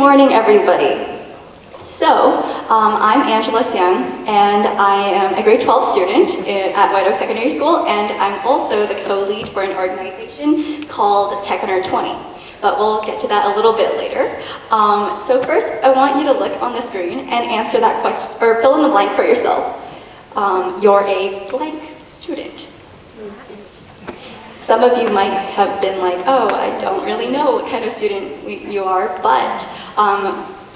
morning, everybody. So, I'm Angela Seung, and I am a grade 12 student at White Oak Secondary School, and I'm also the co-lead for an organization called Tech Under 20. But we'll get to that a little bit later. So first, I want you to look on the screen and answer that question, or fill in the blank for yourself. You're a blank student. Some of you might have been like, oh, I don't really know what kind of student you are, but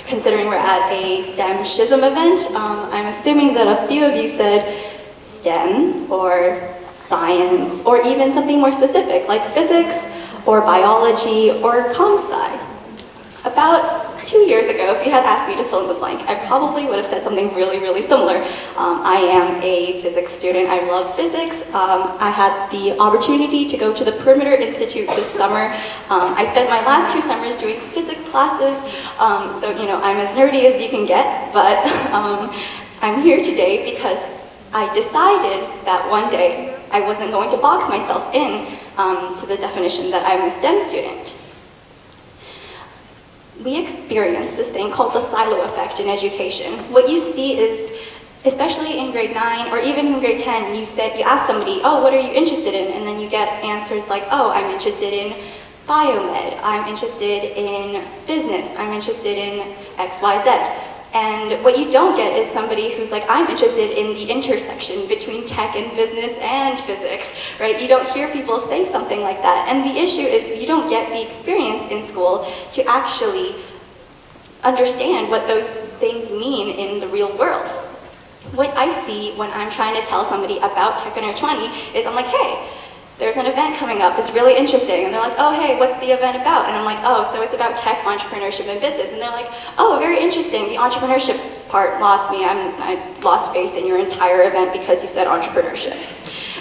considering we're at a STEM Schism event, I'm assuming that a few of you said STEM or science or even something more specific like physics or biology or comp-sci. About 2 years ago, if you had asked me to fill in the blank, I probably would have said something really similar. I am a physics student. I love physics. I had the opportunity to go to the Perimeter Institute this summer. I spent my last 2 summers doing physics classes, so I'm as nerdy as you can get, but I'm here today because I decided that one day I wasn't going to box myself in to the definition that I'm a STEM student. We experience this thing called the silo effect in education. What you see is, especially in grade 9 or even in grade 10, you ask somebody, oh, what are you interested in? And then you get answers like, oh, I'm interested in biomed, I'm interested in business, I'm interested in X, Y, Z. And what you don't get is somebody who's like, I'm interested in the intersection between tech and business and physics, right? You don't hear people say something like that. And the issue is you don't get the experience in school to actually understand what those things mean in the real world. What I see when I'm trying to tell somebody about Tech Under 20 is I'm like, hey, there's an event coming up, it's really interesting. And they're like, oh, hey, what's the event about? And I'm like, oh, so it's about tech, entrepreneurship, and business. And they're like, oh, very interesting. The entrepreneurship part lost me. I lost faith in your entire event because you said entrepreneurship.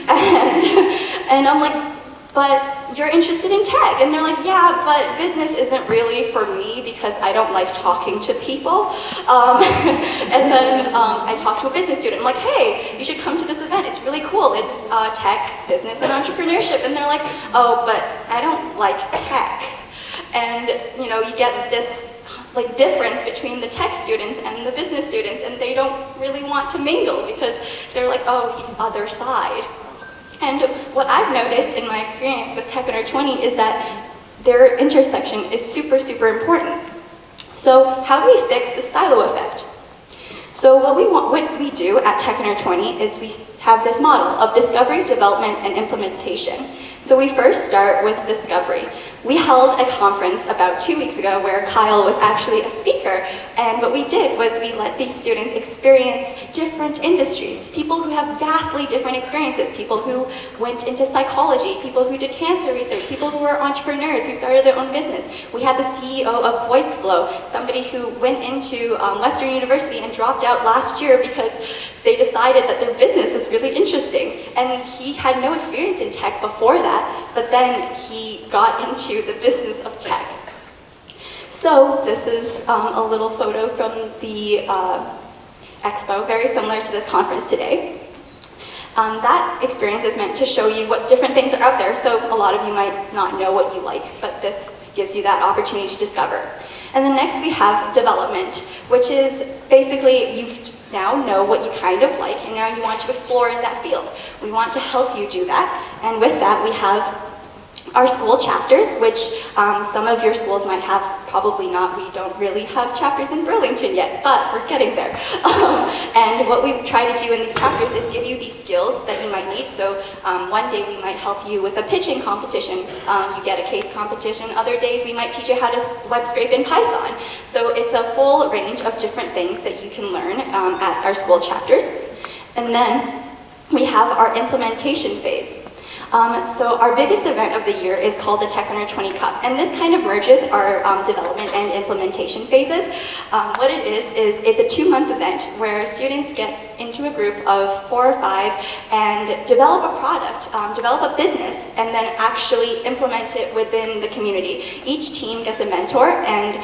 And I'm like, but you're interested in tech. And they're like, yeah, but business isn't really for me because I don't like talking to people. And then I talked to a business student. I'm like, hey, you should come to this event. It's really cool. It's tech, business, and entrepreneurship. And they're like, oh, but I don't like tech. And you get this difference between the tech students and the business students, and they don't really want to mingle because they're like, oh, the other side. And what I've noticed in my experience with Tech Under 20 is that their intersection is super important. So how do we fix the silo effect? So what we do at Tech Under 20 is we have this model of discovery, development, and implementation. So we first start with discovery. We held a conference about 2 weeks ago where Kyle was actually a speaker, and what we did was we let these students experience different industries, people who have vastly different experiences, people who went into psychology, people who did cancer research, people who were entrepreneurs, who started their own business. We had the CEO of VoiceFlow, somebody who went into Western University and dropped out last year because they decided that their business was really interesting, and he had no experience in tech before that, but then he got into the business of tech. So this is a little photo from the expo, very similar to this conference today. That experience is meant to show you what different things are out there, so a lot of you might not know what you like, but this gives you that opportunity to discover. And then next we have development, which is basically you now know what you kind of like, and now you want to explore in that field. We want to help you do that, and with that we have our school chapters, which some of your schools might have, probably not. We don't really have chapters in Burlington yet, but we're getting there. And what we try to do in these chapters is give you these skills that you might need. So one day we might help you with a pitching competition. You get a case competition. Other days we might teach you how to web scrape in Python. So it's a full range of different things that you can learn at our school chapters. And then we have our implementation phase. So our biggest event of the year is called the Tech Under 20 Cup, and this kind of merges our development and implementation phases. What it is it's a 2-month event where students get into a group of 4 or 5 and develop a product, develop a business, and then actually implement it within the community. Each team gets a mentor, and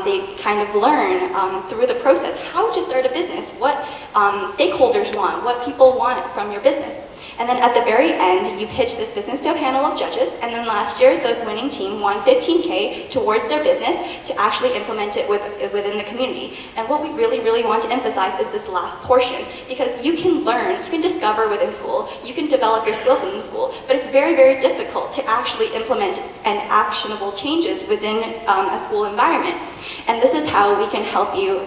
they kind of learn through the process how to start a business, what stakeholders want, what people want from your business. And then at the very end, you pitch this business to a panel of judges, and then last year, the winning team won $15K towards their business to actually implement it within the community. And what we really, really want to emphasize is this last portion, because you can learn, you can discover within school, you can develop your skills within school, but it's very, very difficult to actually implement and actionable changes within a school environment. And this is how we can help you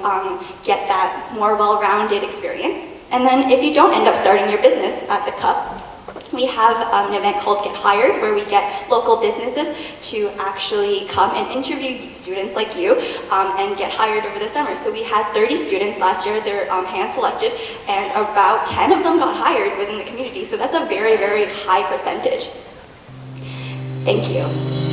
get that more well-rounded experience. And then if you don't end up starting your business at the Cup, we have an event called Get Hired, where we get local businesses to actually come and interview students like you and get hired over the summer. So we had 30 students last year, they're hand-selected, and about 10 of them got hired within the community. So that's a very, very high percentage. Thank you.